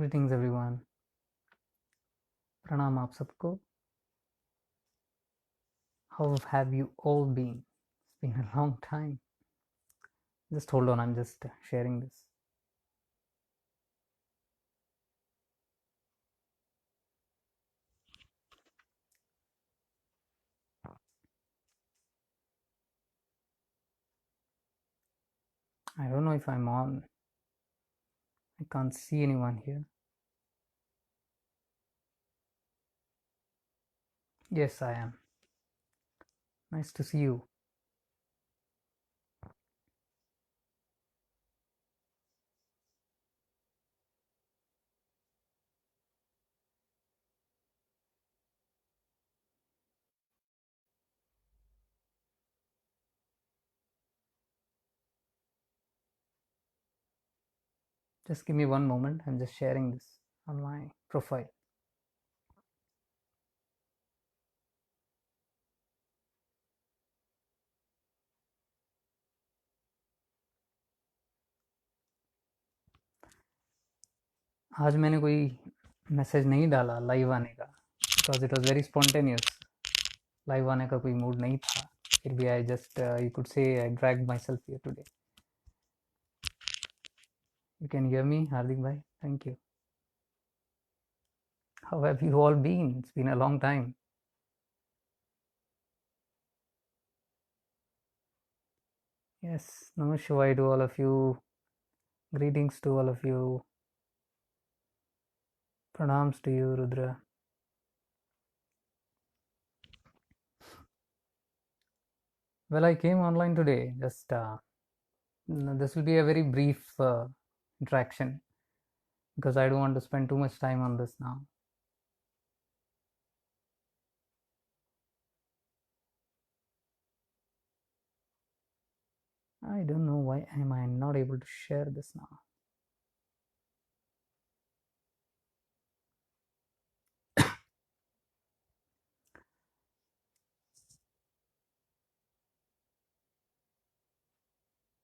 Greetings everyone. Pranam आप सबको. How have you all been? It's been a long time. Just hold on, I'm just sharing this. I don't know if I'm on. I can't see anyone here. Yes, I am. Nice to see you. Just give me one moment. I'm just sharing this on my profile. आज मैंने कोई message नहीं डाला live आने का because it was very spontaneous. Live आने का कोई मूड नहीं था. फिर भी I just you could say I drag my self here today. You can hear me, Hardik bhai? Thank you. How have you all been? It's been a long time. Yes, Namaskar to all of you. Greetings to all of you. Pranams to you, Rudra. Well, I came online today. Just this will be a very brief interaction because I don't want to spend too much time on this now. I don't know why am I not able to share this now.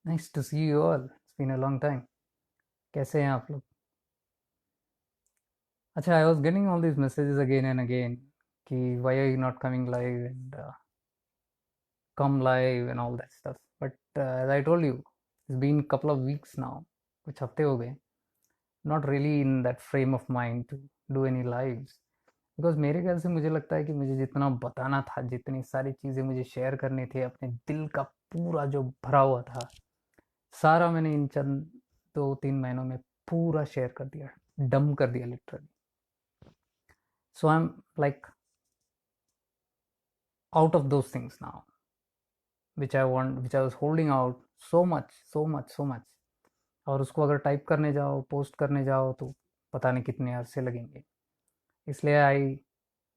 Nice to see you all. It's been a long time. कैसे हैं आप लोग? अच्छा, I was getting all these messages again and again कि why are you not coming live and come live and all that stuff. But as I told you, it's been a couple of weeks now. कुछ हफ्ते हो गए. Not really in that frame of mind to do any lives. Because मेरे ख्याल से मुझे लगता है कि मुझे जितना बताना था, जितनी सारी चीज़ें मुझे शेयर करने थे, अपने दिल का पूरा जो भरा हुआ था, सारा मैंने इन चंद 2-3 महीनों में पूरा शेयर कर दिया, डम कर दिया literally. So I am like out of those things now which I was holding out so much so much so much. और उसको अगर टाइप करने जाओ, पोस्ट करने जाओ तो पता नहीं कितने अरसे लगेंगे. इसलिए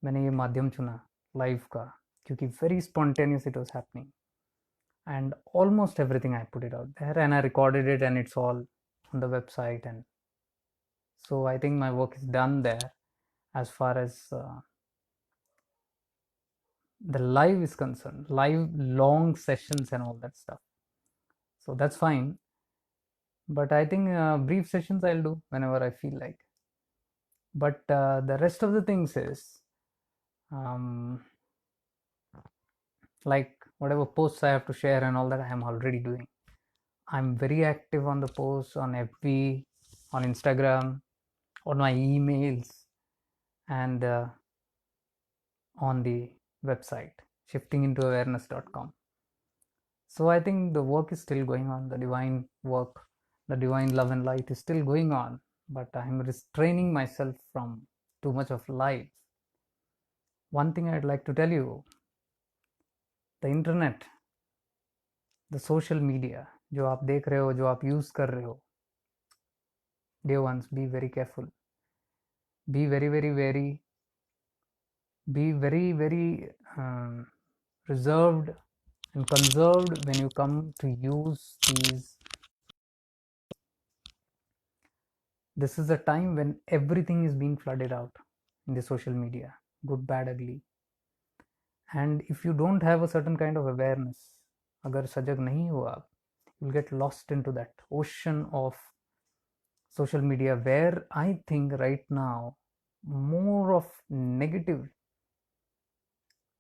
मैंने ये माध्यम चुना लाइव का, क्योंकि very spontaneous it was happening and almost everything I put it out there and I recorded it and it's all on the website. And so I think my work is done there as far as the live is concerned, live long sessions and all that stuff. So that's fine. But I think brief sessions I'll do whenever I feel like. But the rest of the things is um, like whatever posts I have to share and all that I am already doing. I'm very active on the posts on FB, on Instagram, on my emails, and on the website shiftingintoawareness.com. So I think the work is still going on. The divine work, the divine love and light is still going on, but I'm restraining myself from too much of life. One thing I'd like to tell you, the internet, the social media, जो आप देख रहे हो, जो आप use कर रहे हो, dear ones, be very careful. Be very, very, very reserved and conserved when you come to use these. This is a time when everything is being flooded out in the social media, good, bad, ugly. And if you don't have a certain kind of awareness, agar sajag nahi ho aap, you'll get lost into that ocean of social media where I think right now more of negative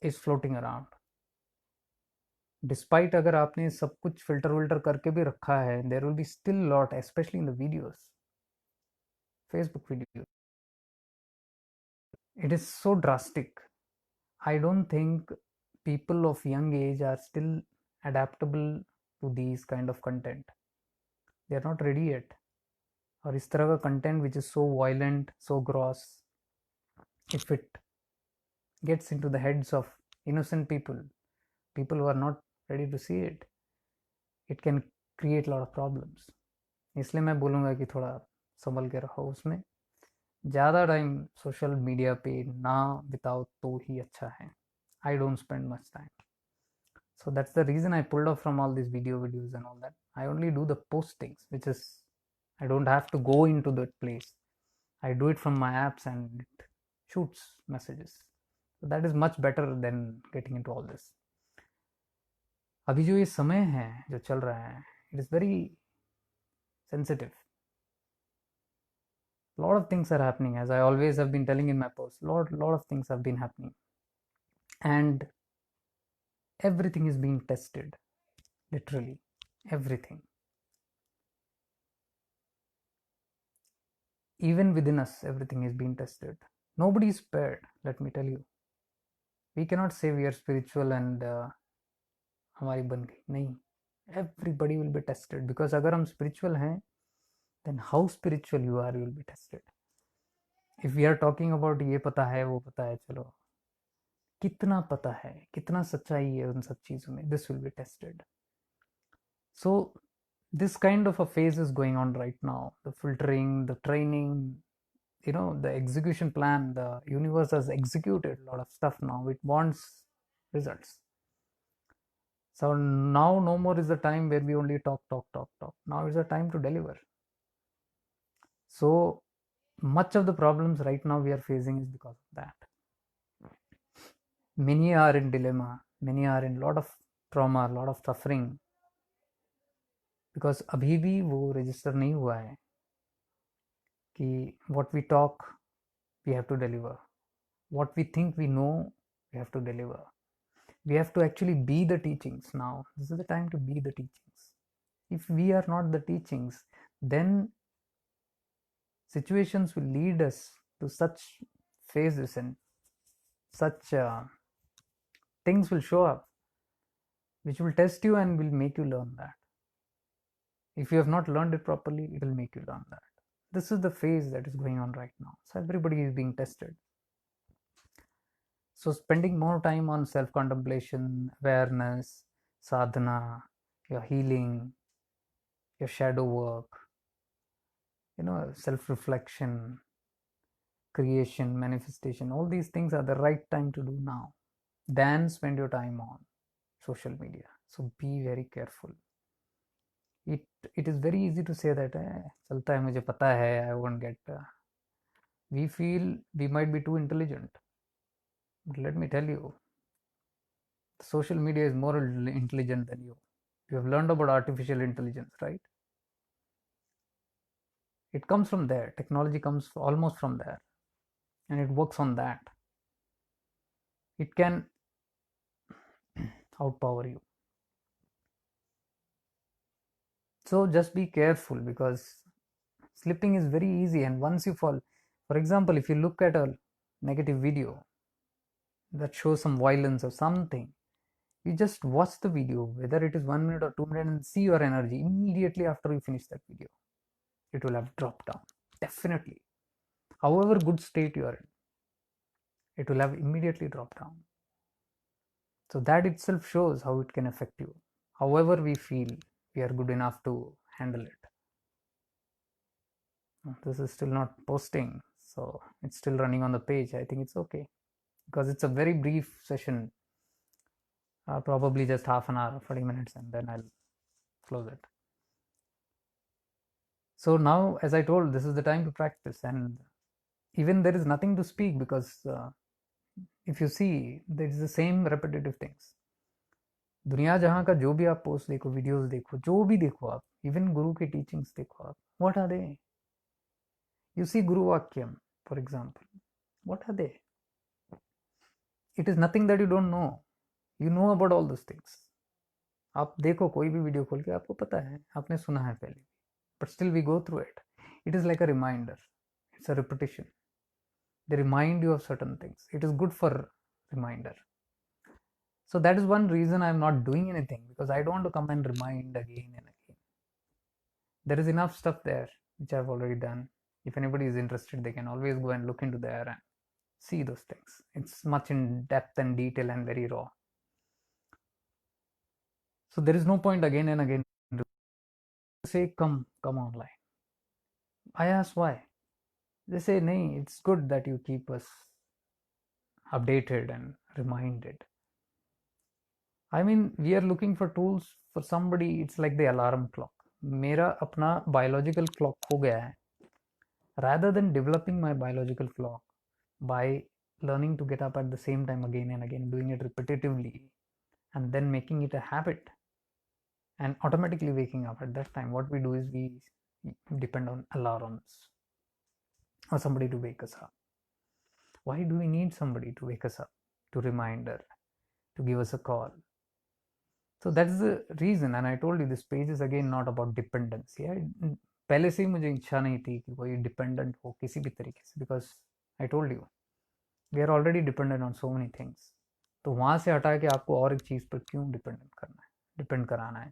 is floating around. Despite अगर आपने सब कुछ filter विल्टर करके भी रखा है, there will be still lot, especially in the videos, Facebook videos. It is so drastic. I don't think people of young age are still adaptable to these kind of content. They are not ready yet. और इस तरह का content which is so violent, so gross, if it gets into the heads of innocent people, people who are not ready to see it, it can create a lot of problems. इसलिए मैं बोलूँगा कि थोड़ा संभल के रहो उसमें, ज़्यादा time social media पे ना बिताओ तो ही अच्छा है. I don't spend much time. So that's the reason I pulled off from all these videos and all that. I only do the postings, which is, I don't have to go into that place. I do it from my apps and it shoots messages. So that is much better than getting into all this. अभी जो ये समय है जो चल रहा है, it is very sensitive. A lot of things are happening, as I always have been telling in my posts. Lot of things have been happening, and everything is being tested. Literally everything. Even within us, everything is being tested. Nobody is spared, let me tell you. We cannot say we are spiritual and हमारी बन गई, नहीं. Everybody will be tested, because अगर हम spiritual हैं, then how spiritual you are, you will be tested. If we are talking about ये पता है वो पता है, चलो कितना पता है, कितना सच्चाई है उन सब चीज़ों में, this will be tested. So this kind of a phase is going on right now. The filtering, the training, the execution plan, the universe has executed a lot of stuff now. It wants results. So now no more is the time where we only talk. Now is the time to deliver. So much of the problems right now we are facing is because of that. Many are in dilemma. Many are in lot of trauma, lot of suffering. Because अभी भी वो register नहीं हुआ है कि what we talk, we have to deliver. What we think we know, we have to deliver. We have to actually be the teachings now. This is the time to be the teachings. If we are not the teachings, then situations will lead us to such phases, and such things will show up which will test you and will make you learn that. If you have not learned it properly, it will make you learn that. This is the phase that is going on right now. So everybody is being tested. So spending more time on self-contemplation, awareness, sadhana, your healing, your shadow work, self-reflection, creation, manifestation, all these things are the right time to do now. Then spend your time on social media. So be very careful. It is very easy to say that चलता है, मुझे पता है, I won't get. We feel we might be too intelligent. But let me tell you, social media is more intelligent than you. You have learned about artificial intelligence, right? It comes from there. Technology comes almost from there, and it works on that. It can outpower you. So just be careful, because slipping is very easy, and once you fall, for example, if you look at a negative video that shows some violence or something, you just watch the video, whether it is 1 minute or 2 minutes, and see your energy immediately after you finish that video. It will have dropped down, definitely. However good state you are in, it will have immediately dropped down. So that itself shows how it can affect you. However we feel we are good enough to handle it. This is still not posting, so it's still running on the page. I think it's okay, because it's a very brief session, probably just half an hour, 40 minutes, and then I'll close it. So now, as I told, this is the time to practice, and even there is nothing to speak, because if you see, there is the same repetitive things. दुनिया जहाँ का जो भी आप post देखो, videos देखो, जो भी देखो आप, इवन गुरु के टीचिंग्स देखो आप, what are they? You see Guru Vakyam, for example. What are they? It is nothing that you don't know. You know about all those things. आप देखो कोई भी वीडियो खोल के आपको पता है, आपने सुना है पहले, but still we go through it. It is like a reminder. It's a repetition. They remind you of certain things. It is good for reminder. So that is one reason I'm not doing anything, because I don't want to come and remind again and again. There is enough stuff there which I've already done. If anybody is interested, they can always go and look into there and see those things. It's much in depth and detail and very raw. So there is no point again and again to say come online. I ask why. They say, nay, it's good that you keep us updated and reminded. I mean, we are looking for tools for somebody. It's like the alarm clock. मेरा अपना biological clock हो गया है. Rather than developing my biological clock by learning to get up at the same time again and again, doing it repetitively, and then making it a habit and automatically waking up at that time, what we do is we depend on alarms or somebody to wake us up. Why do we need somebody to wake us up, to reminder, to give us a call? So that's the reason, and I told you this page is again not about dependency. पहले से ही मुझे इच्छा नहीं थी कि कोई dependent हो किसी भी तरीके से, because I told you we are already dependent on so many things. तो वहाँ से हटा के आपको और एक चीज़ पर क्यों डिपेंड कराना है.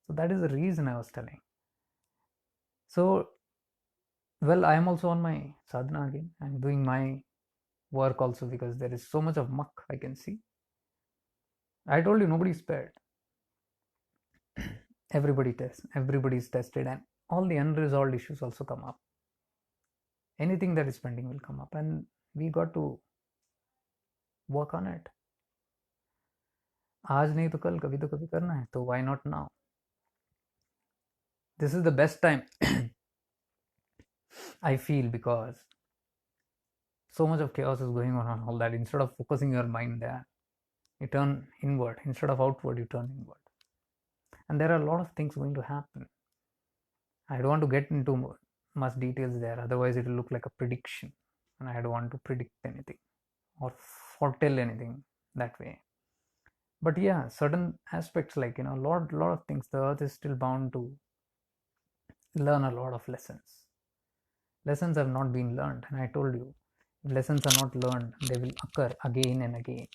So that is the reason I was telling. So, well, I am also on my sadhana again. I'm doing my work also, because there is so much of muck I can see. I told you nobody is spared. Everybody is tested, and all the unresolved issues also come up. Anything that is pending will come up, and we got to work on it. आज नहीं तो कल, कभी तो कभी करना है, तो why not now? This is the best time I feel, because so much of chaos is going on and all that. Instead of focusing your mind there, you turn inward. Instead of outward, you turn inward. And there are a lot of things going to happen. I don't want to get into much details there, otherwise it will look like a prediction, and I don't want to predict anything or foretell anything that way. But yeah, certain aspects, like, a lot of things, the earth is still bound to learn a lot of lessons. Lessons have not been learned, and I told you, if lessons are not learned, they will occur again and again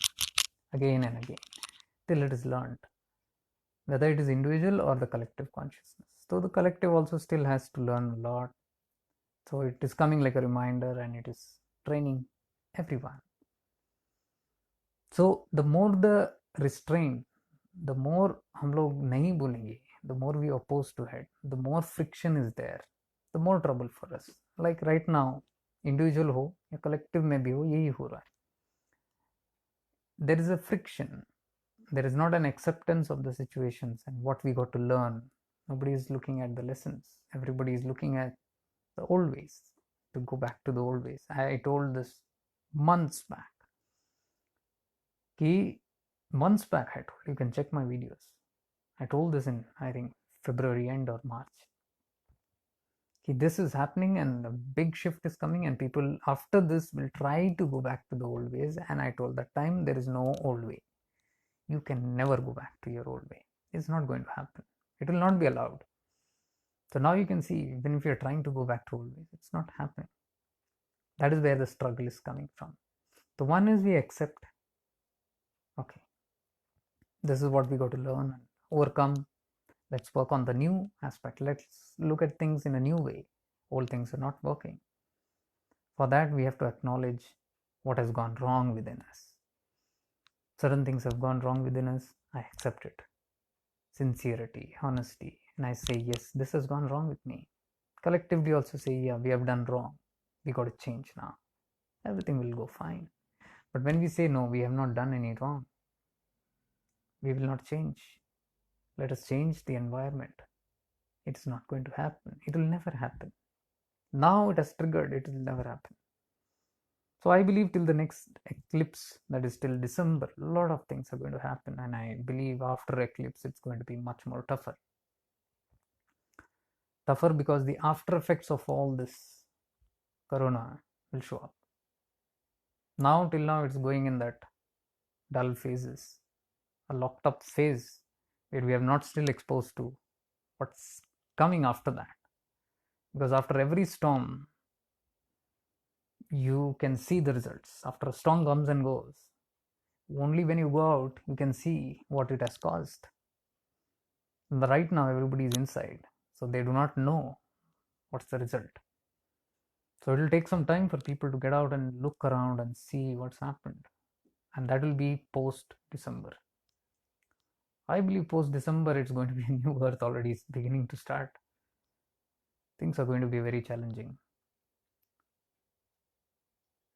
till it is learned, whether it is individual or the collective consciousness. So the collective also still has to learn a lot. So it is coming like a reminder, and it is training everyone. So the more the restraint, the more हम लोग नहीं बोलेंगे, the more we oppose to it, the more friction is there, the more trouble for us. Like right now, individual हो या collective में भी हो, यही हो रहा है. There is a friction. There is not an acceptance of the situations and what we got to learn. Nobody is looking at the lessons. Everybody is looking at the old ways, to go back to the old ways. I told this months back. Months back, I told, you can check my videos. I told this in, I think, February end or March. This is happening and a big shift is coming, and people after this will try to go back to the old ways. And I told that time, there is no old way. You can never go back to your old way. It's not going to happen. It will not be allowed. So now you can see, even if you're trying to go back to old ways, it's not happening. That is where the struggle is coming from. The one is we accept, okay, this is what we got to learn and overcome. Let's work on the new aspect. Let's look at things in a new way. Old things are not working. For that, we have to acknowledge what has gone wrong within us. Certain things have gone wrong within us. I accept it. Sincerity, honesty. And I say, yes, this has gone wrong with me. Collectively also say, yeah, we have done wrong. We got to change now. Everything will go fine. But when we say, no, we have not done any wrong, we will not change. Let us change the environment. It is not going to happen. It will never happen. Now it has triggered. It will never happen. So I believe till the next eclipse, that is till December, a lot of things are going to happen. And I believe after eclipse, it's going to be much more tougher. Tougher because the after effects of all this Corona will show up. Now, till now, it's going in that dull phases, a locked up phase where we are not still exposed to what's coming after that. Because after every storm, you can see the results. After a storm comes and goes, only when you go out, you can see what it has caused. And right now, everybody is inside, so they do not know what's the result. So it will take some time for people to get out and look around and see what's happened. And that will be post December. I believe post December, it's going to be a new earth already. It's beginning to start. Things are going to be very challenging.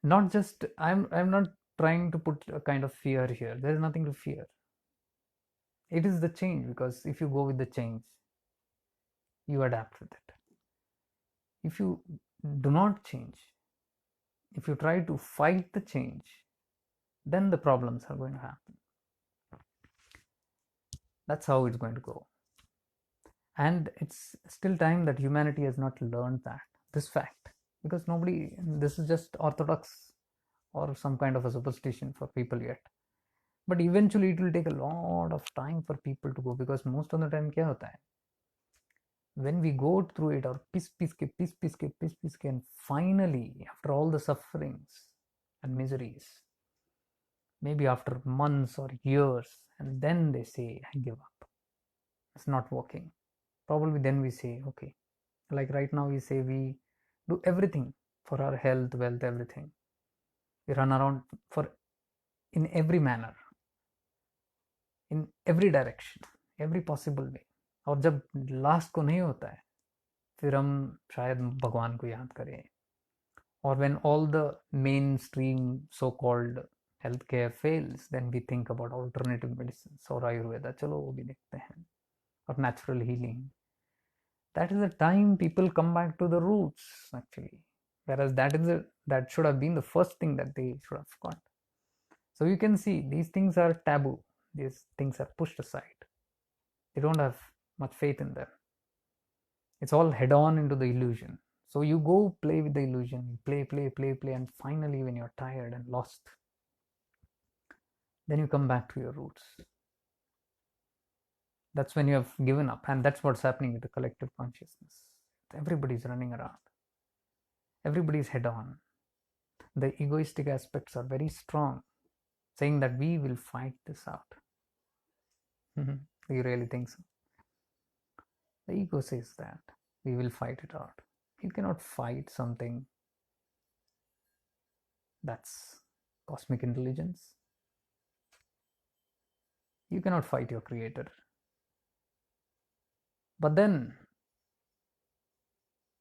Not just, I'm not trying to put a kind of fear here. There's nothing to fear. It is the change, because if you go with the change, you adapt with it. If you do not change, if you try to fight the change, then the problems are going to happen. That's how it's going to go. And it's still time that humanity has not learned this fact, because this is just orthodox or some kind of a superstition for people yet. But eventually it will take a lot of time for people to go, because most of the time kya hota hai, when we go through it, or piece, and finally, after all the sufferings and miseries, maybe after months or years, and then they say, I give up, it's not working. Probably then we say, okay, like right now we say we do everything for our health, wealth, everything. We run around in every manner, in every direction, every possible way. और जब last को नहीं होता है, फिर हम शायद भगवान को याद करें. Or when all the mainstream so-called healthcare fails, then we think about alternative medicines or Ayurveda. चलो वो भी देखते हैं. Or natural healing. That is the time people come back to the roots, actually. Whereas that should have been the first thing that they should have got. So you can see these things are taboo. These things are pushed aside. They don't have much faith in them. It's all head on into the illusion. So you go play with the illusion, play, and finally when you're tired and lost, then you come back to your roots. That's when you have given up, and that's what's happening with the collective consciousness. Everybody's running around. Everybody's head on. The egoistic aspects are very strong, saying that we will fight this out. Do you really think so? The ego says that we will fight it out. You cannot fight something that's cosmic intelligence. You cannot fight your creator. But then,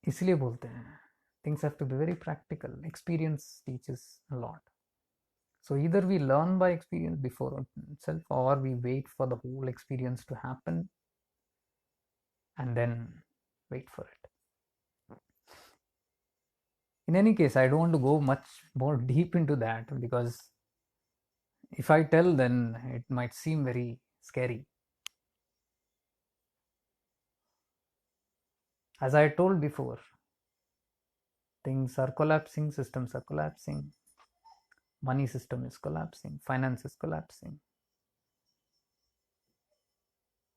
इसलिए बोलते हैं, things have to be very practical. Experience teaches a lot. So either we learn by experience before itself, or we wait for the whole experience to happen and then wait for it. In any case, I don't want to go much more deep into that, because if I tell, then it might seem very scary. As I told before, things are collapsing, systems are collapsing, money system is collapsing, finance is collapsing.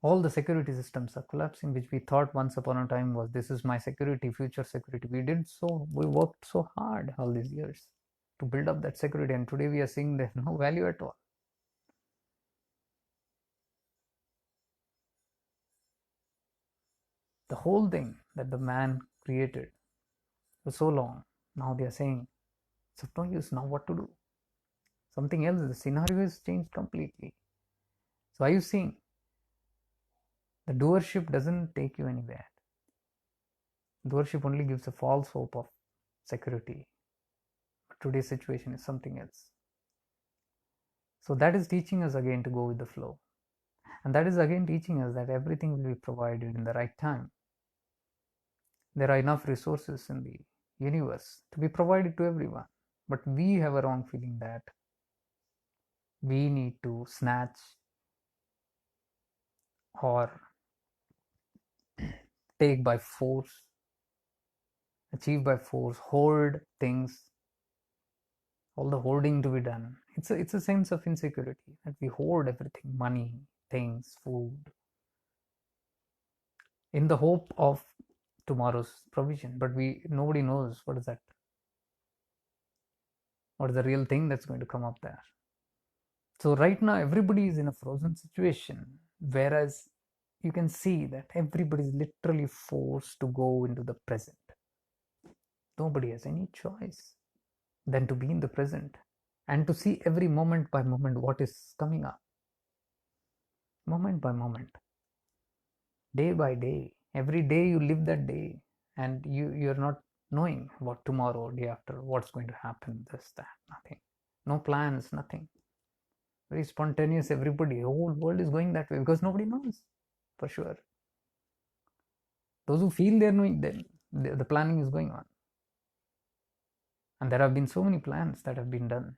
All the security systems are collapsing, which we thought once upon a time was, this is my security, future security. We worked so hard all these years to build up that security, and today we are seeing there's no value at all. The whole thing that the man created for so long, now they are saying, it's of no use. Now what to do? Something else, the scenario has changed completely. So are you seeing? The doership doesn't take you anywhere. Doership only gives a false hope of security. But today's situation is something else. So that is teaching us again to go with the flow. And that is again teaching us that everything will be provided in the right time. There are enough resources in the universe to be provided to everyone. But we have a wrong feeling that we need to snatch or take by force achieve by force, hold things, all the hoarding to be done. It's a sense of insecurity that we hoard everything, money, things, food, in the hope of tomorrow's provision. But nobody knows what is that, what is the real thing that's going to come up there. So right now everybody is in a frozen situation, whereas you can see that everybody is literally forced to go into the present. Nobody has any choice than to be in the present and to see every moment by moment what is coming up, moment by moment, day by day. Every day you live that day, and you're not knowing about tomorrow, day after, what's going to happen, this, that, nothing. No plans, nothing. Very spontaneous, everybody. The whole world is going that way because nobody knows for sure. Those who feel they're knowing, then the planning is going on. And there have been so many plans that have been done.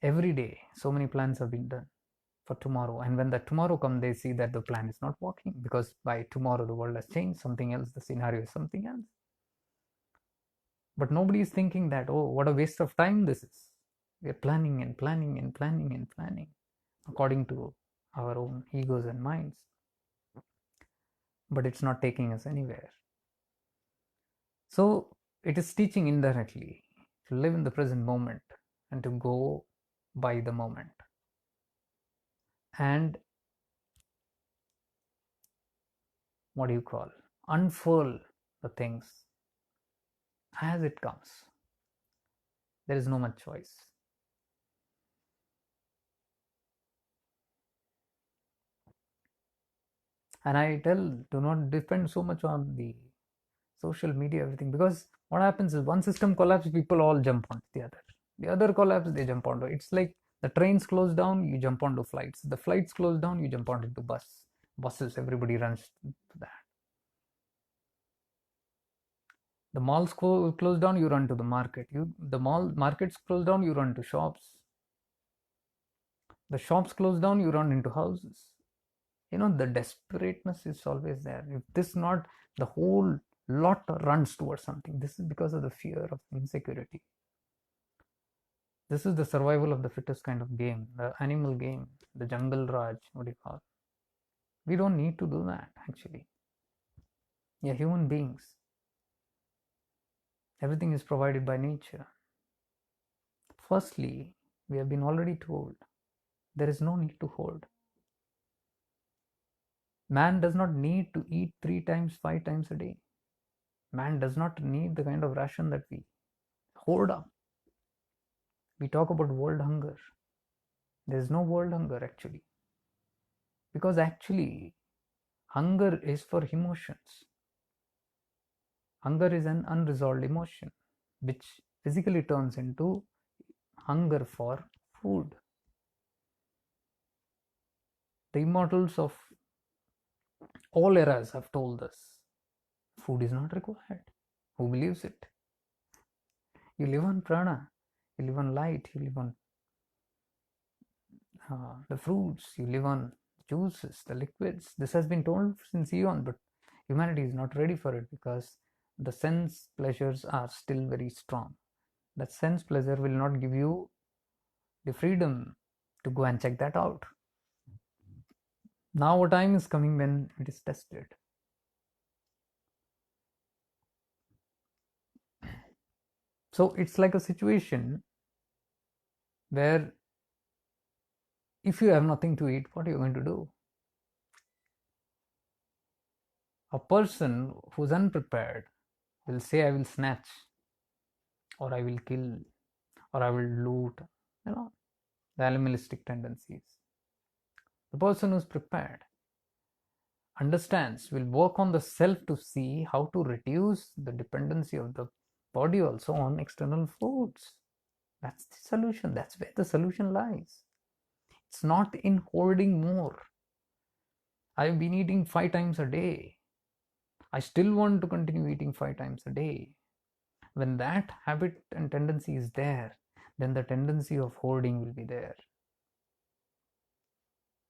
Every day, so many plans have been done for tomorrow. And when that tomorrow comes, they see that the plan is not working because by tomorrow the world has changed, something else, the scenario is something else. But nobody is thinking that, oh, what a waste of time this is. We are planning and planning and planning and planning according to our own egos and minds. But it's not taking us anywhere. So it is teaching indirectly to live in the present moment and to go by the moment. And what do you call? Unfurl the things as it comes. There is no much choice. And I tell, do not depend so much on the social media, everything, because what happens is one system collapses, people all jump onto the other. The other collapse, they jump onto. It's like the trains close down, you jump onto flights. The flights close down, you jump onto buses. Everybody runs to that. The malls close down, you run to the market. The markets close down, you run to shops. The shops close down, you run into houses. The desperateness is always there. If this not, the whole lot runs towards something. This is because of the fear of insecurity. This is the survival of the fittest kind of game, the animal game, the jungle raj, what do you call it? We don't need to do that, actually. We are human beings. Everything is provided by nature. Firstly, we have been already told there is no need to hoard. Man does not need to eat 3 times, 5 times a day. Man does not need the kind of ration that we hoard up. We talk about world hunger. There is no world hunger, actually. Because actually, hunger is for emotions. Hunger is an unresolved emotion, which physically turns into hunger for food. The immortals of all eras have told us food is not required. Who believes it? You live on prana, you live on light, you live on the fruits, you live on juices, the liquids. This has been told since eon, but humanity is not ready for it because the sense pleasures are still very strong. That sense pleasure will not give you the freedom to go and check that out. Now a time is coming when it is tested. So it's like a situation where if you have nothing to eat, what are you going to do? A person who's unprepared will say, I will snatch, or I will kill, or I will loot, the animalistic tendencies. The person who's prepared understands, will work on the self to see how to reduce the dependency of the body also on external foods. That's the solution. That's where the solution lies. It's not in hoarding more. I've been eating 5 times a day. I still want to continue eating 5 times a day. When that habit and tendency is there, then the tendency of hoarding will be there.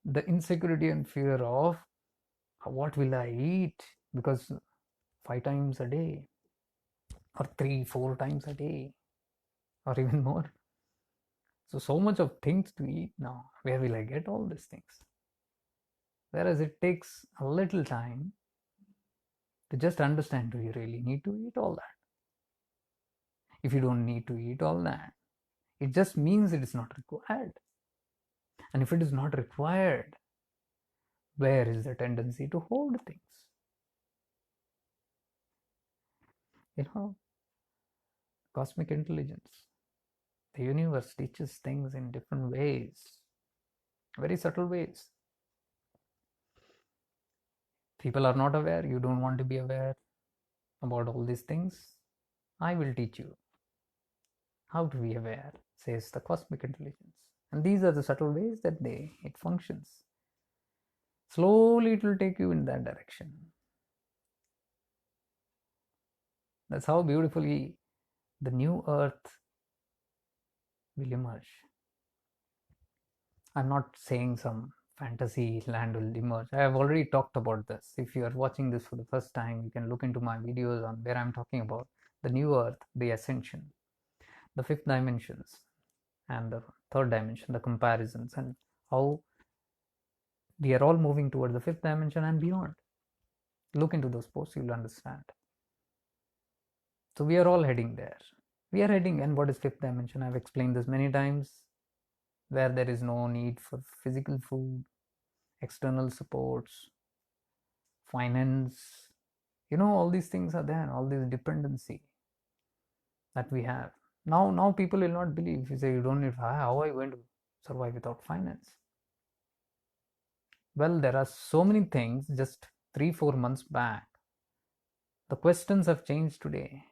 The insecurity and fear of what will I eat, because 5 times a day. or 3-4 times a day, or even more. So much of things to eat now. Where will I get all these things? Whereas it takes a little time to just understand, do you really need to eat all that? If you don't need to eat all that, it just means it is not required. And if it is not required, where is the tendency to hold things? Cosmic intelligence, the universe teaches things in different ways, very subtle ways. People are not aware. You don't want to be aware about all these things. I will teach you how to be aware, says the cosmic intelligence. And these are the subtle ways that it functions. Slowly it will take you in that direction. That's how beautifully the new earth will emerge. I'm not saying some fantasy land will emerge. I have already talked about this. If you are watching this for the first time, you can look into my videos on where I'm talking about the new earth, the ascension, the fifth dimensions, and the third dimension, the comparisons, and how we are all moving towards the fifth dimension and beyond. Look into those posts, you'll understand. So we are all heading there. We are heading, and what is fifth dimension? I've explained this many times, where there is no need for physical food, external supports, finance. All these things are there, all this dependency that we have. Now people will not believe. If you say you don't need, how are you going to survive without finance? Well, there are so many things. Just 3-4 months back, the questions have changed today.